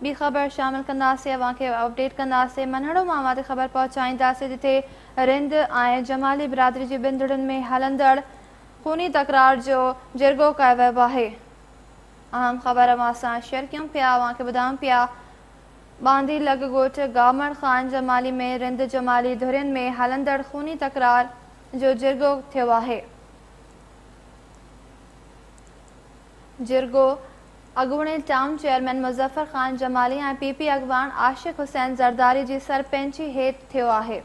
B ख़बर शामिल कंदासीं, अव्हांखे अपडेट कंदासीं। मनहड़ो मां वादे ख़बर पहुचाईंदासीं, जिथे रिंद ऐं जमाली बिरादरी जी ॿिनि धुरनि में हलंदड़ खूनी तकरार जो जिरगो कयो वियो आहे। अहम ख़बर अवां सां शेयर कयूं पिया, अव्हांखे ॿुधायूं पिया। बांदी लॻ ॻोठ गामण ख़ान जमाली में रिंद जमाली धुरियुनि में हलंदड़ खूनी तकरार जो जिरगो थियो आहे। जिरगो अॻूणे टाउन चेयरमैन मुज़फ़र ख़ान जमाली ऐं पीपी अॻवान आशिक़ हुसैन ज़रदारी जी सरपंची हेठि थियो आहे,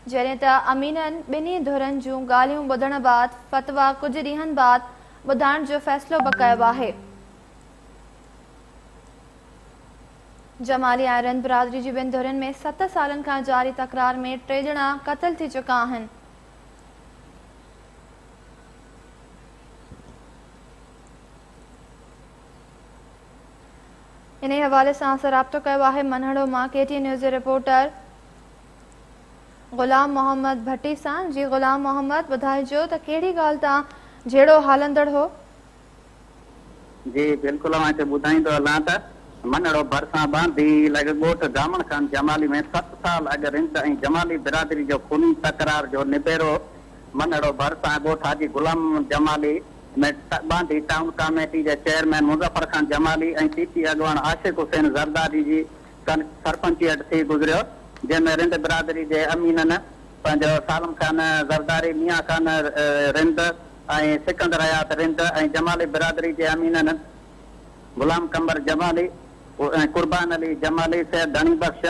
जॾहिं त अमीननि ॿिन्ही धुरनि जूं ॻाल्हियूं ॿुधण बाद फ़तवा कुझु ॾींहनि बाद ॿुधाइण जो फ़ैसिलो बि कयो आहे। जमाली ऐं रिंद बिरादरी जी ॿिनि धुरनि में 7 सालनि खां जारी तकरार में 3 ॼणा क़त्ल थी चुका आहिनि। इन हवाले सां असां राब्तो कयो आहे मनहड़ो मां KT न्यूज़ जे रिपोर्टर ग़ुलाम मोहम्मद भट्टी सां। जी ग़ुलाम मोहम्मद, ॿुधाइजो त कहिड़ी ॻाल्हि तां जहिड़ो हलंदड़ हो? जी बिल्कुल ॿुधाईंदो हलां त मनहड़ो भरिसां बांदी लॻ ॻोठ गामण ख़ान जमाली में 7 साल अॻु रिंद ऐं जमाली बिरादरी जो खूनी तकरार जो निबेरो मनहड़ो भरिसां ॻोठ हाजी गुलाम जमाली में बांदी टाउन कमेटी जे चेयरमैन मुज़फ़र ख़ान जमाली ऐं पीपी अॻवान आशिक़ हुसैन ज़रदारी जी सरपंची हेठि थी गुज़रियो, जंहिंमें रिंद बिरादरी जे अमीननि पंहिंजो सालम ख़ान ज़रदारी, मियां ख़ान रिंद ऐं सिकंदर हयात रिंद ऐं जमाली बिरादरी जे अमीननि गुलाम कमर जमाली, कुर्बान अली जमाली, सैयद धनी बख्श,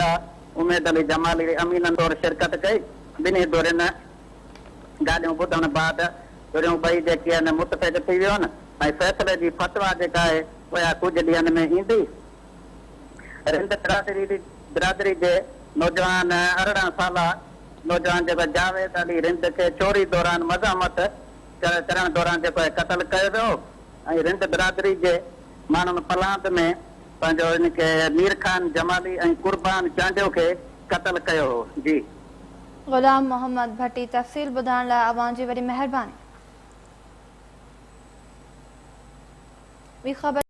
उमेद अली जमाली अमीननि तौरु शिरकत कई। ॿिन्ही धुरनि ॻाल्हियूं ॿुधण बाद धुरियूं ॿई जेके आहिनि मुतफ़िक़ थी वियो आहिनि ऐं फ़ैसिले जी फ़तवा जेका आहे उहा कुझु ॾींहंनि में ईंदी। रिंद बिरादरी जे नौजवान 18 साला नौजवान जेको जावेद अली रिंद खे चोरी दौरान मज़ामत करण दौरान जेको आहे क़त्ल कयो वियो ऐं रिंद बिरादरी जे माण्हुनि पलांत में पंहिंजो इनखे मीर ख़ान जमाली ऐं कुर्बान चांडियो खे क़त्ल कयो हो। जी ग़ुलाम मोहम्मद भट्टी, तफ़सील ॿुधाइण लाइ अवां जी वॾी महिरबानी। ॿी ख़बर